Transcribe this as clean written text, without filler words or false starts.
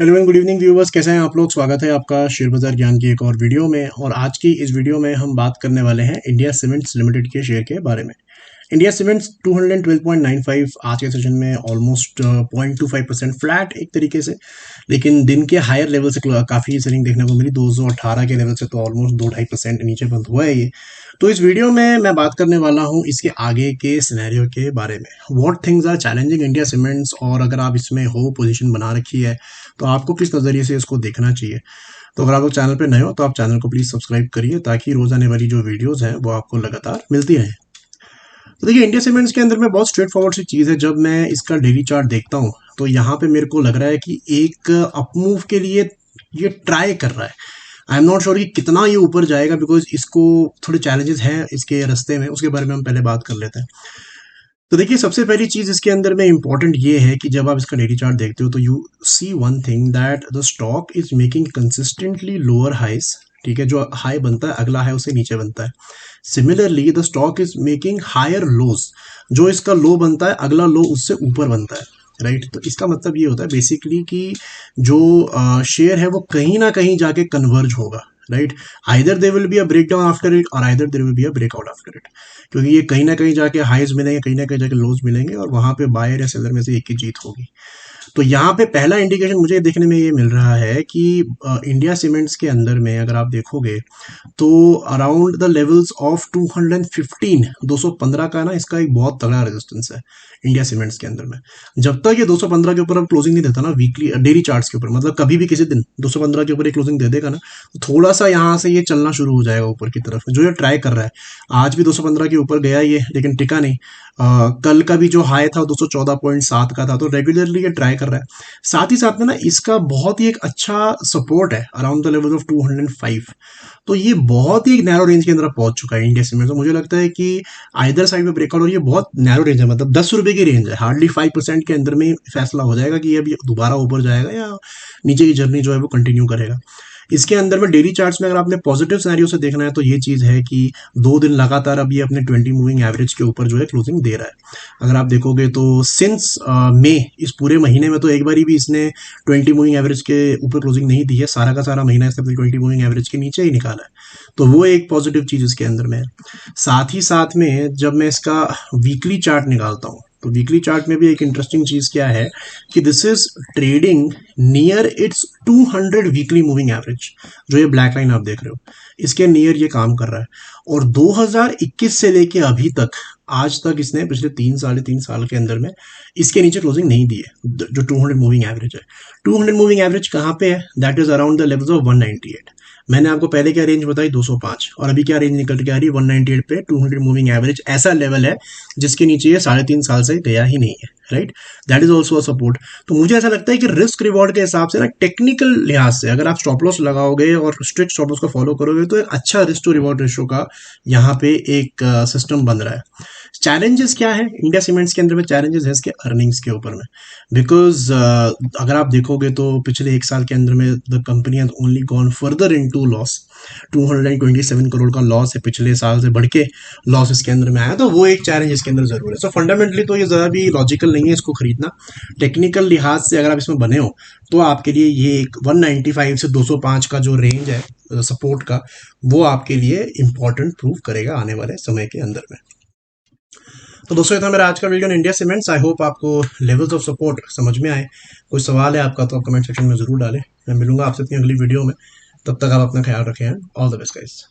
Hello and good evening viewers, कैसे हैं आप लोग। स्वागत है आपका शेयर बाजार ज्ञान की एक और वीडियो में। और आज की इस वीडियो में हम बात करने वाले हैं इंडिया सीमेंट्स लिमिटेड के शेयर के बारे में। इंडिया सीमेंट्स 212.95 आज के सेशन में ऑलमोस्ट 0.25% फ्लैट एक तरीके से, लेकिन दिन के हायर लेवल से काफ़ी सेलिंग देखने को मिली। 218 के लेवल से तो ऑलमोस्ट 2-2.5% नीचे बंद हुआ है ये। तो इस वीडियो में मैं बात करने वाला हूँ इसके आगे के सिनेरियो के बारे में, what things are challenging India cements, और अगर आप इसमें हो पोजीशन बना रखी है तो आपको किस नज़रिए से इसको देखना चाहिए। तो अगर आप लोग चैनल पे नए हो तो आप चैनल को प्लीज़ सब्सक्राइब करिए ताकि रोज़ आने वाली जो वीडियोज़ हैं वो आपको लगातार मिलती रहें। तो देखिए, इंडिया सीमेंट्स के अंदर में बहुत स्ट्रेट फॉरवर्ड सी चीज़ है। जब मैं इसका डेली चार्ट देखता हूँ तो यहाँ पे मेरे को लग रहा है कि एक अपमूव के लिए ये ट्राई कर रहा है। आई एम नॉट श्योर कि कितना ये ऊपर जाएगा, बिकॉज इसको थोड़े चैलेंजेस हैं इसके रास्ते में, उसके बारे में हम पहले बात कर लेते हैं। तो देखिए, सबसे पहली चीज़ इसके अंदर में इम्पॉर्टेंट ये है कि जब आप इसका डेली चार्ट देखते हो तो you see one thing that the stock is making consistently lower highs. ठीक है, जो हाई बनता है अगला हाई उससे नीचे बनता है। Similarly the stock is making higher lows, जो इसका लो बनता है अगला लो उससे ऊपर बनता है। राइट, तो इसका मतलब ये होता है बेसिकली कि जो शेयर है वो कहीं ना कहीं जाके कन्वर्ज होगा। Right, either they will be a breakdown after it और either there will be a breakout after it, क्योंकि ये कहीं ना कहीं जाके हाइज मिलेंगे, कहीं ना कहीं जाके लोज मिलेंगे और वहां पे बायर या सेलर में से एक की जीत होगी। तो यहाँ पे पहला इंडिकेशन मुझे देखने में ये मिल रहा है कि इंडिया सीमेंट्स के अंदर में अगर आप देखोगे तो अराउंड द लेवल्स ऑफ 215 215 का ना इसका एक बहुत तगड़ा रेजिस्टेंस है इंडिया सीमेंट्स के अंदर में। जब तक ये 215 के ऊपर अब क्लोजिंग नहीं देता ना वीकली डेली चार्ट्स के ऊपर, मतलब कभी भी किसी दिन 215 के ऊपर एक क्लोजिंग दे देगा ना, तो थोड़ा सा यहाँ से ये चलना शुरू हो जाएगा ऊपर की तरफ, जो ये ट्राई कर रहा है। आज भी 215 के ऊपर गया ये, लेकिन टिका नहीं। कल का भी जो हाई था 214.7 का था, तो रेगुलरली ये ट्राई कर रहा है। साथ ही साथ में ना इसका बहुत ही एक अच्छा सपोर्ट है अराउंड द लेवल ऑफ 205। तो ये बहुत ही एक नैरो रेंज के अंदर पहुंच चुका है इंडिया सीमेंट। तो मुझे लगता है कि आइदर साइड में ब्रेकआउट, और ये बहुत नैरो रेंज है, मतलब 10 रुपए की रेंज है, हार्डली 5% के अंदर में फैसला हो जाएगा कि ये अभी दोबारा ऊपर जाएगा या नीचे की जर्नी जो है वो कंटिन्यू करेगा। इसके अंदर में डेली चार्ट्स में अगर आपने पॉजिटिव सिनेरियो से देखना है तो ये चीज़ है कि 2 दिन लगातार अब ये अपने 20 मूविंग एवरेज के ऊपर जो है क्लोजिंग दे रहा है। अगर आप देखोगे तो सिंस मई, इस पूरे महीने में तो एक बार भी इसने 20 मूविंग एवरेज के ऊपर क्लोजिंग नहीं दी है। सारा का सारा महीना इसने 20 मूविंग एवरेज के नीचे ही निकाला है, तो वो एक पॉजिटिव चीज़ इसके अंदर में है। साथ ही साथ में जब मैं इसका वीकली चार्ट निकालता हूँ तो वीकली चार्ट में भी एक इंटरेस्टिंग चीज़ क्या है कि this is trading near it's 200 weekly moving average. जो ये ब्लैक लाइन आप देख रहे हो, इसके नियर ये काम कर रहा है। और 2021 से लेके अभी तक, आज तक इसने पिछले 3 साल के अंदर में इसके नीचे क्लोजिंग नहीं दी है। जो 200 मूविंग एवरेज है, 200 मूविंग एवरेज कहाँ पे है? That is around the levels of 198। मैंने आपको पहले क्या रेंज बताई? 205, और अभी क्या रेंज निकल के आ रही है? 198 पे 200 मूविंग एवरेज ऐसा लेवल है जिसके नीचे ये 3.5 साल से गया ही नहीं है। Right, that is also a support. तो मुझे ऐसा लगता है कि रिस्क रिवॉर्ड के हिसाब से ना, टेक्निकल लिहाज से अगर आप स्टॉप लॉस लगाओगे और स्ट्रिक्ट स्टॉप लॉस को फॉलो करोगे तो एक अच्छा रिस्क टू रिवॉर्ड रेशियो का यहाँ पे एक सिस्टम बन रहा है। चैलेंजेस क्या है इंडिया सीमेंट्स के अंदर में? चैलेंजेस है इसके अर्निंग्स के ऊपर में, बिकॉज अगर आप देखोगे तो पिछले 1 साल के अंदर में the company has only gone further into loss. 227 crore का लॉस है, पिछले साल से बढ़ के लॉस इसके अंदर में आया, तो वो एक चैलेंज इसके अंदर जरूर है। सो फंडामेंटली तो ये ज़रा भी लॉजिकल नहीं है इसको खरीदना। टेक्निकल लिहाज से अगर आप इसमें बने हो तो आपके लिए ये एक 195 से 205 का जो रेंज है सपोर्ट का, वो आपके लिए इंपॉर्टेंट प्रूव करेगा आने वाले समय के अंदर में। तो दोस्तों, ये था मेरा आज का video India cements. I hope आपको लेवल्स ऑफ सपोर्ट समझ में आए। कोई सवाल है आपका तो आप कमेंट सेक्शन में जरूर डालें। मैं मिलूंगा आपसे अपनी अगली वीडियो में। तब तक आप अपना ख्याल रखें। All the best guys.